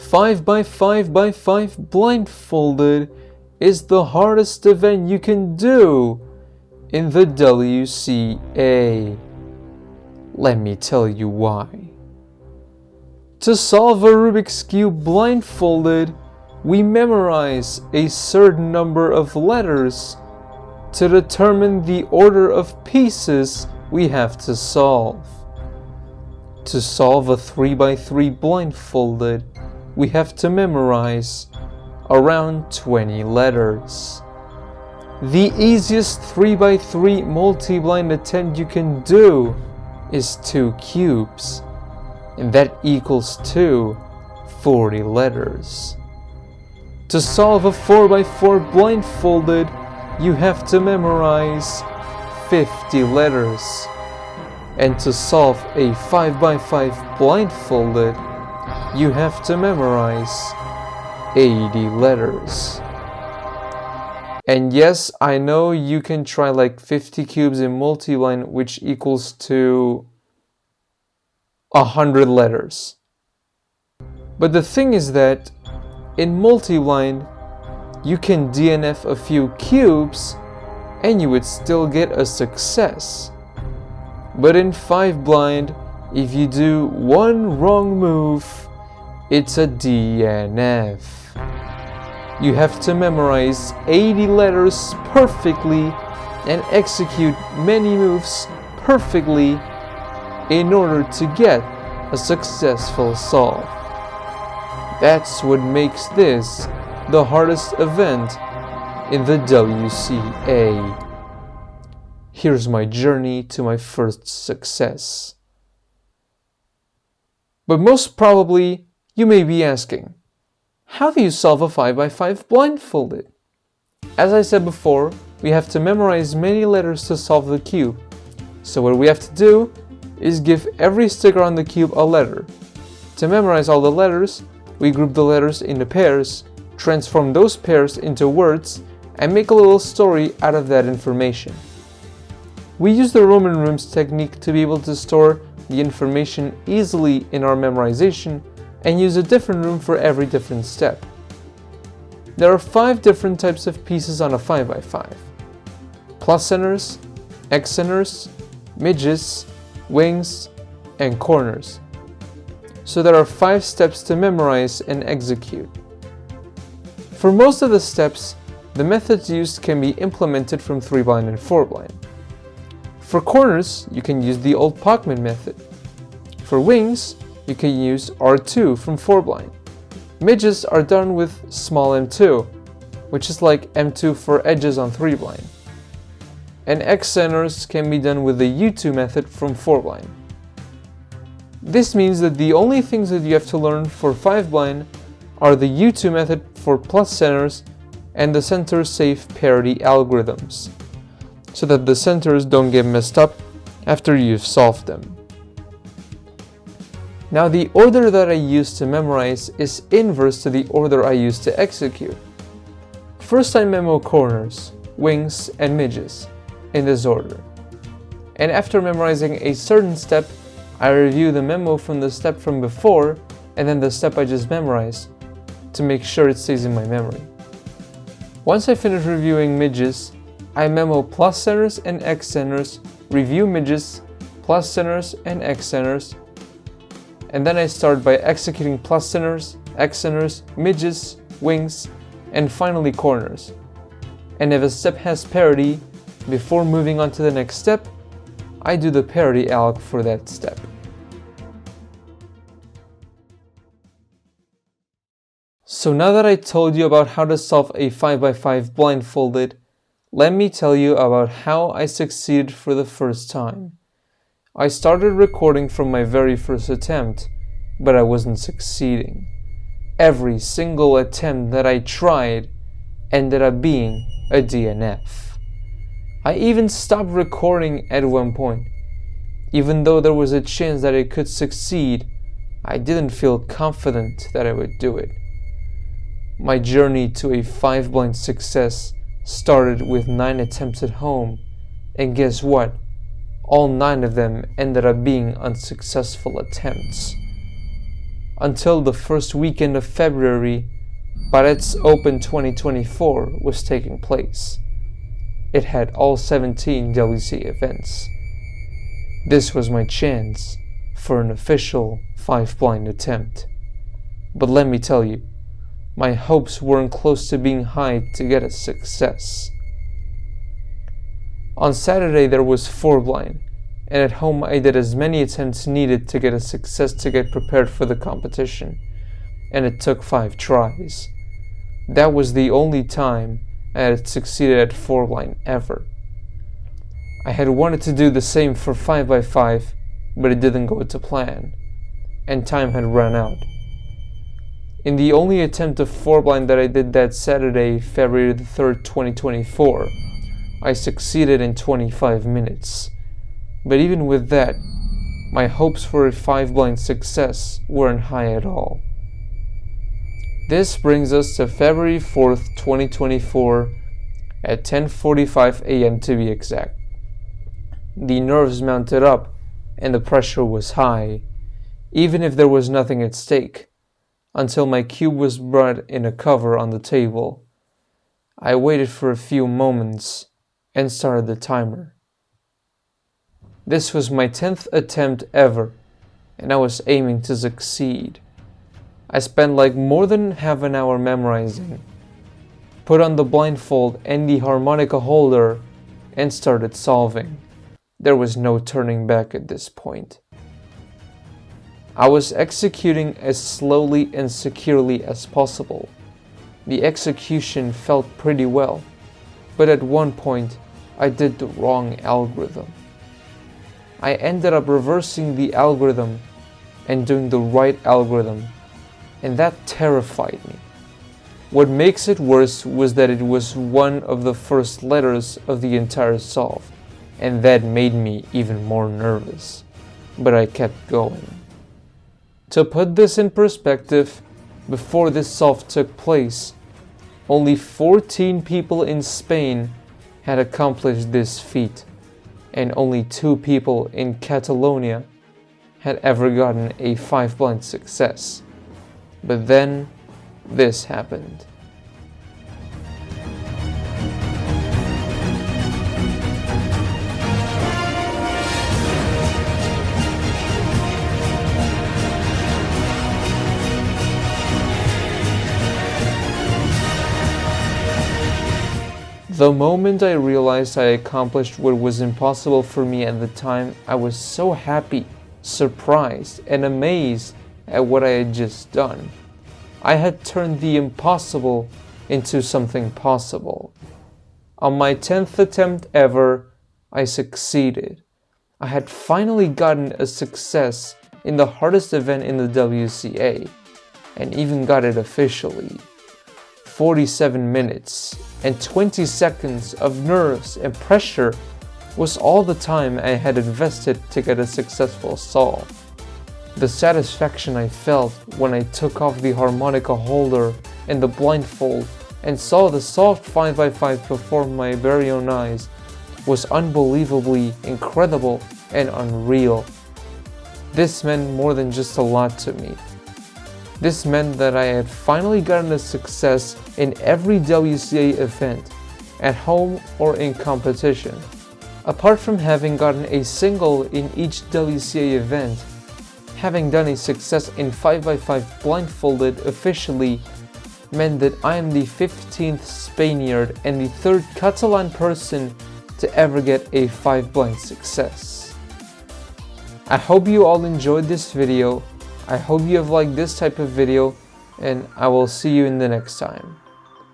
5 by 5 by 5 blindfolded is the hardest event you can do in the WCA. Let me tell you why. To solve a Rubik's Cube blindfolded, we memorize a certain number of letters to determine the order of pieces we have to solve. To solve a 3 by 3 blindfolded, we have to memorize around 20 letters. The easiest 3 by 3 multi-blind attempt you can do is 2 cubes, and that equals to 40 letters. To solve a 4 by 4 blindfolded, you have to memorize 50 letters. And to solve a 5 by 5 blindfolded, you have to memorize 80 letters. And yes, I know you can try like 50 cubes in multi-blind, which equals to 100 letters. But the thing is that in multi-blind, you can DNF a few cubes and you would still get a success. But in 5 blind, if you do one wrong move, it's a DNF. You have to memorize 80 letters perfectly and execute many moves perfectly in order to get a successful solve. That's what makes this the hardest event in the WCA. Here's my journey to my first success. But most probably, you may be asking, how do you solve a 5 by 5 blindfolded? As I said before, we have to memorize many letters to solve the cube. So what we have to do is give every sticker on the cube a letter. To memorize all the letters, we group the letters into pairs, transform those pairs into words, and make a little story out of that information. We use the Roman rooms technique to be able to store the information easily in our memorization and use a different room for every different step. There are 5 different types of pieces on a 5 by 5. Plus centers, X centers, midges, wings, and corners. So there are 5 steps to memorize and execute. For most of the steps, the methods used can be implemented from 3 blind and 4 blind. For corners, you can use the old Pachman method. For wings, you can use R2 from 4 blind. Midges are done with small m2, which is like m2 for edges on 3 blind. And X centers can be done with the U2 method from 4 blind. This means that the only things that you have to learn for 5 blind are the U2 method for plus centers and the center safe parity algorithms, so that the centers don't get messed up after you've solved them. Now the order that I use to memorize is inverse to the order I use to execute. First I memo corners, wings, and midges in this order. And after memorizing a certain step, I review the memo from the step from before and then the step I just memorized to make sure it stays in my memory. Once I finish reviewing midges, I memo plus centers and X centers, review midges, plus centers and X centers, and then I start by executing plus centers, X centers, midges, wings, and finally corners. And if a step has parity, before moving on to the next step, I do the parity alg for that step. So now that I told you about how to solve a 5 by 5 blindfolded, let me tell you about how I succeeded for the first time. I started recording from my very first attempt, but I wasn't succeeding. Every single attempt that I tried ended up being a DNF. I even stopped recording at one point. Even though there was a chance that it could succeed, I didn't feel confident that I would do it. My journey to a 5 blind success started with 9 attempts at home, and guess what? All 9 of them ended up being unsuccessful attempts. until the first weekend of February, Barrett's Open 2024 was taking place. It had all 17 WCA events. This was my chance for an official 5-blind attempt. But let me tell you, my hopes weren't close to being high to get a success. On Saturday there was 4-blind, and at home I did as many attempts needed to get a success to get prepared for the competition, and it took 5 tries. That was the only time I had succeeded at 4-blind ever. I had wanted to do the same for 5x5, but it didn't go to plan, and time had run out. In the only attempt of 4-blind that I did that Saturday, February the 3rd, 2024, I succeeded in 25 minutes. But even with that, my hopes for a 5-blind success weren't high at all. This brings us to February 4th, 2024 at 10:45 a.m. to be exact. The nerves mounted up and the pressure was high, even if there was nothing at stake, until my cube was brought in a cover on the table. I waited for a few moments and started the timer. This was my 10th attempt ever, and I was aiming to succeed. I spent like more than half an hour memorizing, put on the blindfold and the harmonica holder, and started solving. There was no turning back at this point. I was executing as slowly and securely as possible. The execution felt pretty well, but at one point I did the wrong algorithm. I ended up reversing the algorithm and doing the right algorithm, and that terrified me. What makes it worse was that it was one of the first letters of the entire solve, and that made me even more nervous. But I kept going. To put this in perspective, before this solve took place, only 14 people in Spain had accomplished this feat, and only 2 people in Catalonia had ever gotten a 5-blind success. But then, this happened. The moment I realized I accomplished what was impossible for me at the time, I was so happy, surprised, and amazed at what I had just done. I had turned the impossible into something possible. On my 10th attempt ever, I succeeded. I had finally gotten a success in the hardest event in the WCA, and even got it officially. 47 minutes and 20 seconds of nerves and pressure was all the time I had invested to get a successful solve. The satisfaction I felt when I took off the harmonica holder and the blindfold and saw the solved 5x5 before my very own eyes was unbelievably incredible and unreal. This meant more than just a lot to me. This meant that I had finally gotten a success in every WCA event, at home or in competition. Apart from having gotten a single in each WCA event, having done a success in 5x5 blindfolded officially meant that I am the 15th Spaniard and the 3rd Catalan person to ever get a 5-blind success. I hope you all enjoyed this video. I hope you have liked this type of video, and I will see you in the next time.